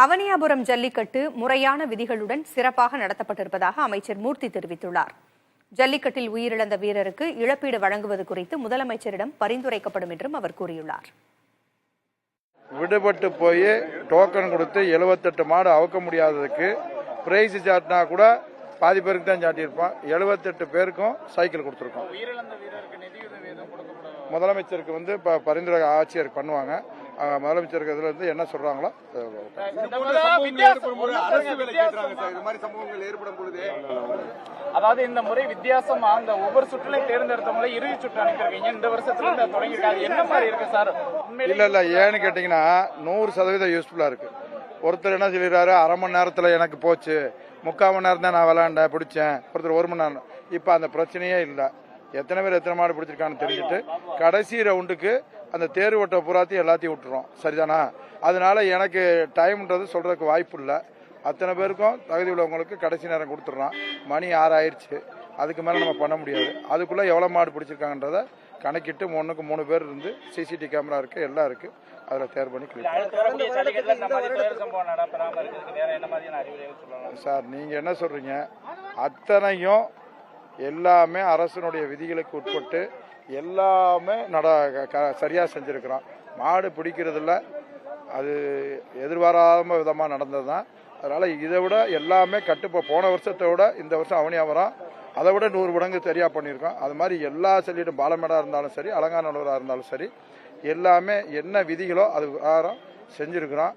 அவனியாபுரம் ஜல்லிக்கட்டு முறையான விதிகளுடன் சிறப்பாக நடத்தப்பட்டிருப்பதாக அமைச்சர் மூர்த்தி தெரிவித்துள்ளார். ஜல்லிக்கட்டில் உயிரிழந்த வீரருக்கு இழப்பீடு வழங்குவது குறித்து முதலமைச்சரிடம் பரிந்துரைக்கப்படும் என்றும் அவர் கூறியுள்ளார். விடுபட்டு போய் டோக்கன் கொடுத்து 78 மாடு அவுக்க முடியாததுக்கு பிரைஸ் சாட்டினா கூட பாதி பேருக்கு தான் சாட்டியிருப்பான். 78 பேருக்கும் சைக்கிள் கொடுத்துருக்கோம். முதலமைச்சருக்கு வந்து பரிந்துரை ஆட்சியர் பண்ணுவாங்க. முதலமைச்சருக்கு இதுல இருந்து என்ன சொல்றாங்களோ அதாவது இந்த முறை வித்தியாசமா அந்த ஒவ்வொரு சுற்றுலையும் தேர்ந்தெடுத்தவங்களே இறுதி சுற்று அனுப்பியிருக்கீங்க. இந்த வருஷத்துல தொடங்கியிருக்காங்க. என்ன மாதிரி இருக்கு சார்? இல்ல ஏன்னு கேட்டீங்கன்னா 100% யூஸ்ஃபுல்லா இருக்கு. ஒருத்தர் என்ன சொல்லிடுறாரு, அரை மணி நேரத்துல எனக்கு போச்சு, 3/4 மணி நேரம் தான் நான் விளையாண்டேன் பிடிச்சேன், ஒருத்தர் 1 மணி நேரம். இப்ப அந்த பிரச்சனையே இல்லை. எத்தனை பேர் எத்தனை மாடு பிடிச்சிருக்கான்னு தெரிஞ்சுட்டு கடைசி ரவுண்டுக்கு அந்த தேர்வு ஓட்ட பூராத்தையும் எல்லாத்தையும் விட்டுறோம். சரிதானா? அதனால எனக்கு டைம்ன்றது சொல்றதுக்கு வாய்ப்பு இல்லை. அத்தனை பேருக்கும் தகுதி உள்ளவங்களுக்கு கடைசி நேரம் கொடுத்துட்றோம். மணி 6 ஆயிடுச்சு. அதுக்கு மேலே நம்ம பண்ண முடியாது. அதுக்குள்ள எவ்வளோ மாடு பிடிச்சிருக்காங்கன்றத கணக்கிட்டு 3க்கு 3 பேர் இருந்து சிசிடிவி கேமரா இருக்கு, எல்லாம் இருக்கு. அதில் தேர்வு பண்ணி சார், நீங்க என்ன சொல்றீங்க? அத்தனையும் எல்லாமே அரசனுடைய விதிகளுக்கு உட்பட்டு எல்லாமே சரியா செஞ்சிருக்கிறோம். மாடு பிடிக்கிறதுல அது எதிர்பாராம விதமா நடந்ததுதான். அதனால இதை விட எல்லாமே போன வருஷத்தை விட இந்த வருஷம் அவனியாபுரம் அதை விட 100 மடங்கு சரியா பண்ணியிருக்கோம். அது மாதிரி எல்லா செல்லிடும் பாலமேடா இருந்தாலும் சரி, அலங்காநல்லூரா இருந்தாலும் சரி, எல்லாமே என்ன விதிகளோ அது செஞ்சிருக்கிறோம்.